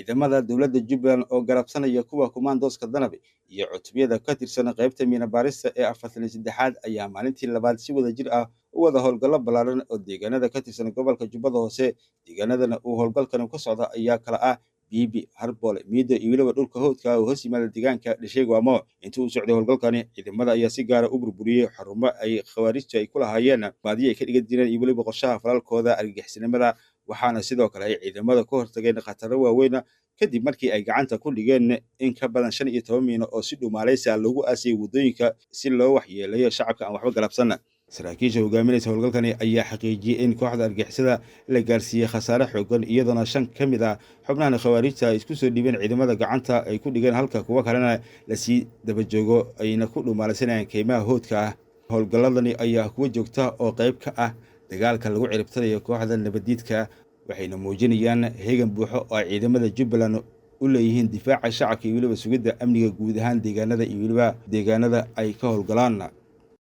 ciidamada dowladda Jubbaland oo garabsanaya kuwa kumaandooska Danab iyo cutubiyada ka tirsan qaybta miina baarista ee 43aad ayaa maalintii labaad si wada jir ah u wada howlgallo ballaaran oo deegaanada ka tirsan gobolka Jubbada Hoose. Deegaanadana uu howlgalkan ka socda ayaa kala ah Biibi, Harboole, Miido iyo weliba dhulka hawdka oo hoos yimaada deegaanka Dhasheegwamo. Intii uu socday howlgalkani, ciidamada ayaa si gaar ah u burburiyay xarumo ay khawaarijtu ay ku lahaayeen baadiye ay ka dhigan jireen iyo weliba qorshaha falaalkooda argagixisnimada. Waxaana sidoo kale ay ciidamada ka hortageen khataro waaweyn kadib markii ay gacanta ku dhigeen in ka badan 15 miino oo si dhumaaleysi ah loogu aasay wadooyinka si loo waxyeeleeyo shacabka aan waxba galabsan. Saraakiisha hogaaminaysa howlgalkani ayaa xaqiijiyay in kooxda argagixisada la gaarsiiyay khasaare xooggan, iyadoona 5 ka mid ah xubnaha khawaarijta ay isku soo dhiibeen ciidamada gacanta ay ku dhigeen, halka kuwa kalena la sii daba joogo ayna ku dhumaaleysanayaan keymaha hawdka ah. Howlgalladani ayaa kuwa joogta oo qayb ka ah dagaalka lagu ciribtirayo kooxda nabadiidka, waxayna muujinayaan heegan buuxo oo ay ciidamada Jubbaland u leeyihiin difaaca shacabka iyo weliba sugidda amniga guud ahaan deegaanada iyo weliba deegaanada ay ka howlgalaan.